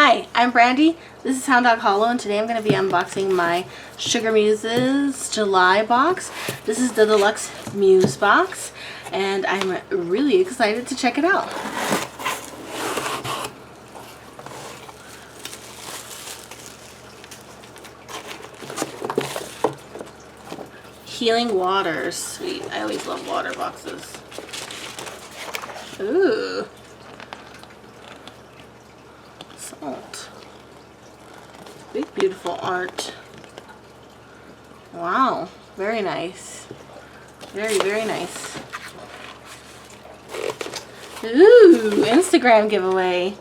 Hi, I'm Brandy. This is Hound Dog Hollow, and today I'm going to be unboxing my SugarMuses July box. This is the Deluxe Muse box, and I'm really excited to check it out. Healing Waters. Sweet. I always love water boxes. Ooh. Salt. Big, beautiful art. Wow. Very nice. Very, very nice. Ooh. Instagram giveaway.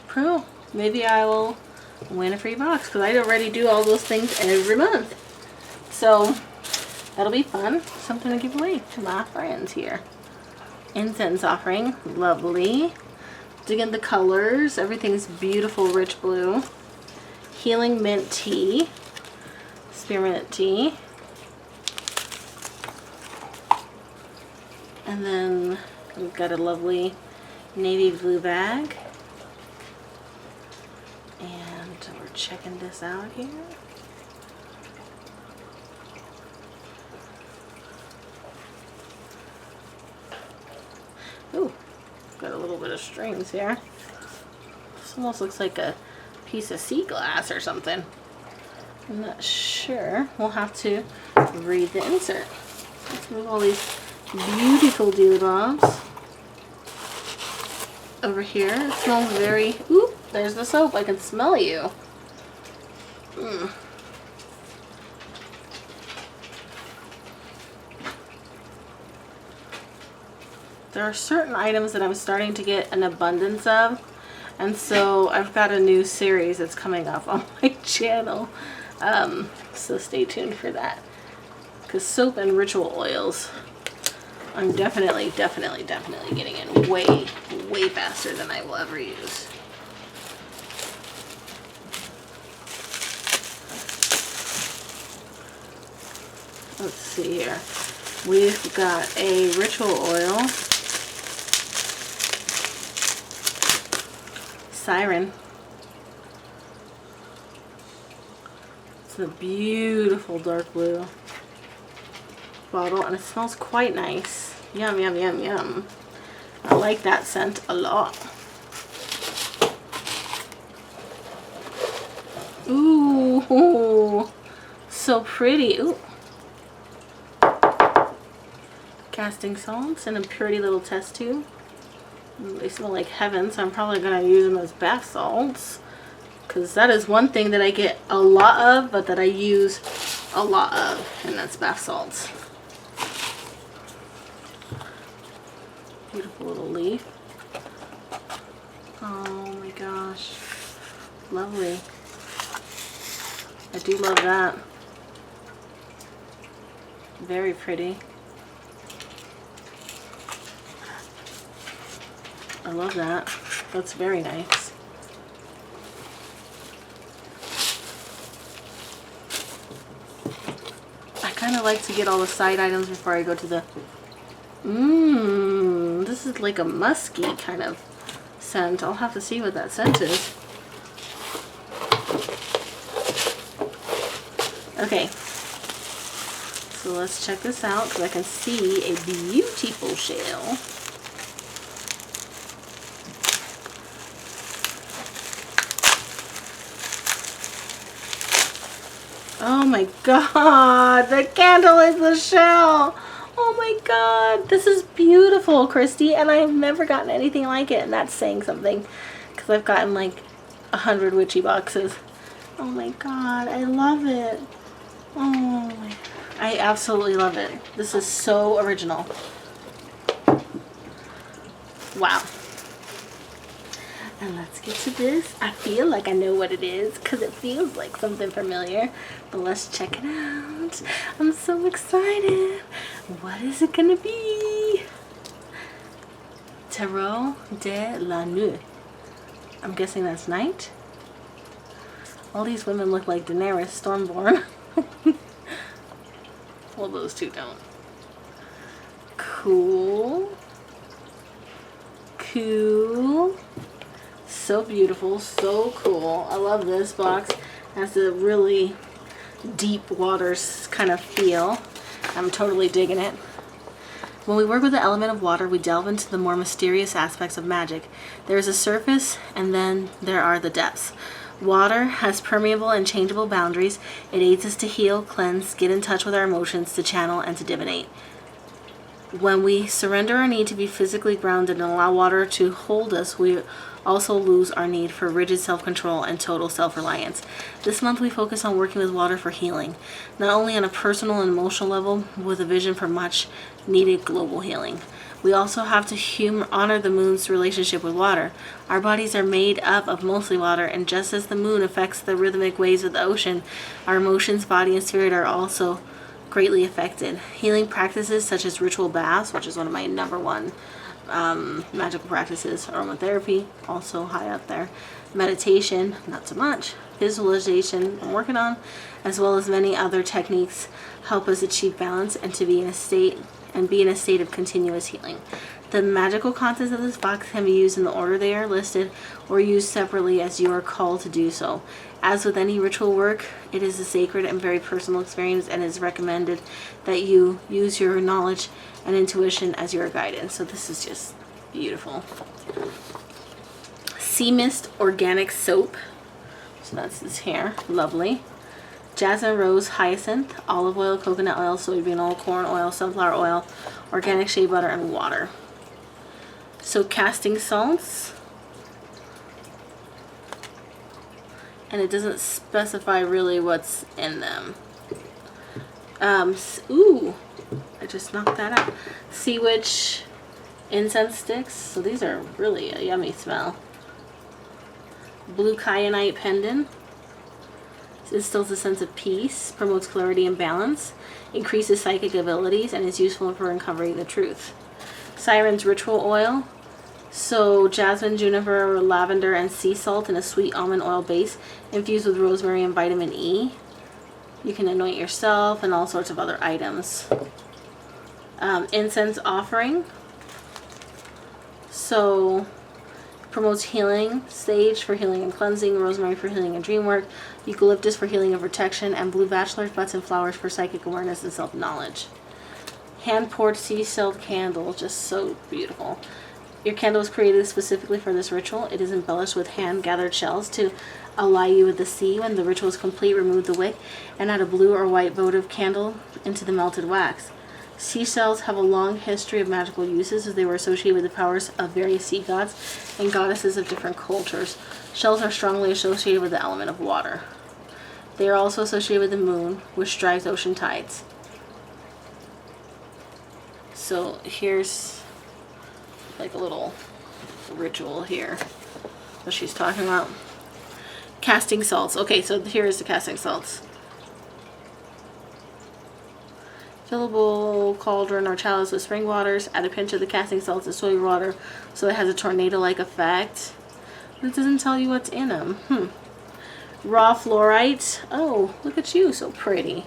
Cool. Maybe I will win a free box because I already do all those things every month. So that'll be fun. Something to give away to my friends here. Incense offering. Lovely. Dig in the colors. Everything's beautiful rich blue. Healing mint tea. Spearmint tea. And then we've got a lovely navy blue bag. And we're checking this out here. Ooh, got a little bit of strings here. This almost looks like a piece of sea glass or something. I'm not sure. We'll have to read the insert. Let's move all these beautiful doodlebobs over here. It smells very... Ooh, there's the soap. I can smell you. There are certain items that I'm starting to get an abundance of, and so I've got a new series that's coming up on my channel, so stay tuned for that, because soap and ritual oils I'm definitely getting in way faster than I will ever use. Let's see here. We've got a ritual oil. Siren. It's a beautiful dark blue bottle, and it smells quite nice. Yum, yum, yum, yum. I like that scent a lot. Ooh, so pretty. Ooh. Casting salts in a pretty little test tube. They smell like heaven, so I'm probably going to use them as bath salts, because that is one thing that I get a lot of, but that I use a lot of, and that's bath salts. Beautiful little leaf. Oh my gosh. Lovely. I do love that. Very pretty. I love that. That's very nice. I kind of like to get all the side items before I go to the... This is like a musky kind of scent. I'll have to see what that scent is. Okay. So let's check this out, because I can see a beautiful shell. Oh my god, the candle is the shell. Oh my god, this is beautiful, Christy, and I've never gotten anything like it, and that's saying something, because I've gotten like 100 witchy boxes. Oh my god, I love it. Oh, I absolutely love it. This is so original. Wow. And let's get to this. I feel like I know what it is because it feels like something familiar. But let's check it out. I'm so excited. What is it gonna be? Tarot de la Nuit. I'm guessing that's night. All these women look like Daenerys Stormborn. Well, those two don't. Cool. Cool. So beautiful, so cool. I love this box. It has a really deep waters kind of feel. I'm totally digging it. When we work with the element of water, we delve into the more mysterious aspects of magic. There is a surface, and then there are the depths. Water has permeable and changeable boundaries. It aids us to heal, cleanse, get in touch with our emotions, to channel, and to divinate. When we surrender our need to be physically grounded and allow water to hold us, we also lose our need for rigid self-control and total self-reliance. This month we focus on working with water for healing, not only on a personal and emotional level, but with a vision for much needed global healing. We also have to honor the moon's relationship with water. Our bodies are made up of mostly water, and just as the moon affects the rhythmic waves of the ocean, our emotions, body, and spirit are also greatly affected. Healing practices such as ritual baths, which is one of my number one magical practices, aromatherapy, also high up there, meditation, not so much, visualization, I'm working on, as well as many other techniques, help us achieve balance and to be in a state of continuous healing. The magical contents of this box can be used in the order they are listed or used separately as you are called to do so. As with any ritual work, it is a sacred and very personal experience, and it is recommended that you use your knowledge and intuition as your guidance. So this is just beautiful. Sea Mist Organic Soap. So that's this here. Lovely. Jasmine Rose Hyacinth, olive oil, coconut oil, soybean oil, corn oil, sunflower oil, organic shea butter, and water. So casting salts. And it doesn't specify really what's in them. Ooh, I just knocked that out. Sea Witch incense sticks. So these are really a yummy smell. Blue Kyanite Pendant. Instills a sense of peace, promotes clarity and balance, increases psychic abilities, and is useful for uncovering the truth. Siren's Ritual Oil. So jasmine, juniper, lavender, and sea salt in a sweet almond oil base infused with rosemary and vitamin E. You can anoint yourself and all sorts of other items. Incense Offering. So promotes healing, sage for healing and cleansing, rosemary for healing and dream work, eucalyptus for healing and protection, and blue bachelor's buds and flowers for psychic awareness and self-knowledge. Hand-poured sea salt candle, just so beautiful. Your candle was created specifically for this ritual. It is embellished with hand-gathered shells to ally you with the sea. When the ritual is complete, remove the wick and add a blue or white votive candle into the melted wax. Seashells have a long history of magical uses, as they were associated with the powers of various sea gods and goddesses of different cultures. Shells are strongly associated with the element of water. They are also associated with the moon, which drives ocean tides. So here's like a little ritual here, what she's talking about. Casting salts. Okay, so here is the casting salts. Fillable cauldron or chalice with spring waters. Add a pinch of the casting salts to soy water so it has a tornado-like effect. But it doesn't tell you what's in them. Raw fluorite. Oh, look at you, so pretty.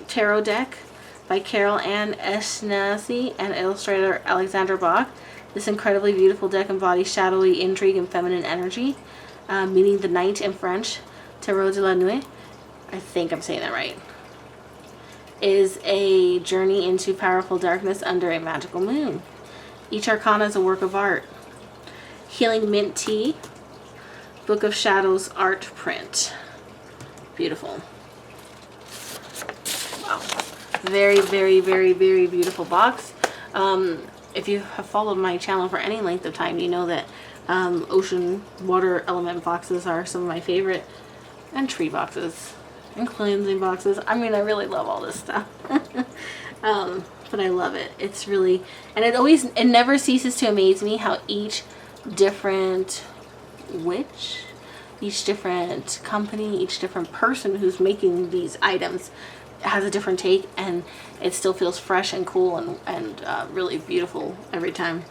Tarot deck by Carol Ann Esnazi and illustrator Alexandra Bach. This incredibly beautiful deck embodies shadowy intrigue and feminine energy, meaning the night in French. Tarot de la Nuit, I think I'm saying that right, is a journey into powerful darkness under a magical moon. Each arcana is a work of art. Healing Mint Tea, Book of Shadows art print. Beautiful. Wow. Very, very, very, very beautiful box. If you have followed my channel for any length of time, you know that ocean water element boxes are some of my favorite. And tree boxes and cleansing boxes. I mean, I really love all this stuff. But I love it. It's really, and it never ceases to amaze me how each different witch, each different company, each different person who's making these items has a different take, and it still feels fresh and cool and really beautiful every time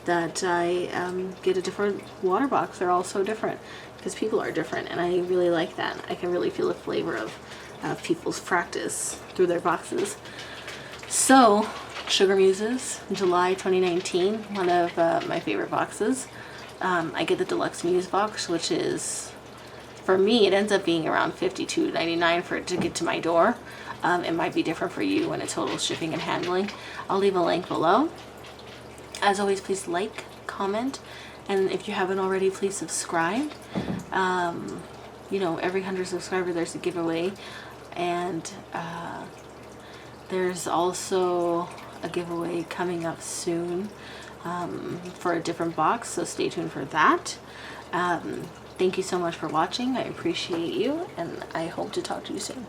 that I get a different water box. They're all so different. because people are different, and I really like that. I can really feel the flavor of people's practice through their boxes. So, SugarMuses July 2019, one of my favorite boxes. I get the Deluxe Muse box, which is, for me, it ends up being around $52.99 for it to get to my door. It might be different for you when it's total shipping and handling. I'll leave a link below. As always, please like, comment, and if you haven't already, please subscribe. You know, every 100 subscribers there's a giveaway, and there's also a giveaway coming up soon for a different box, so stay tuned for that. Thank you so much for watching. I appreciate you, and I hope to talk to you soon.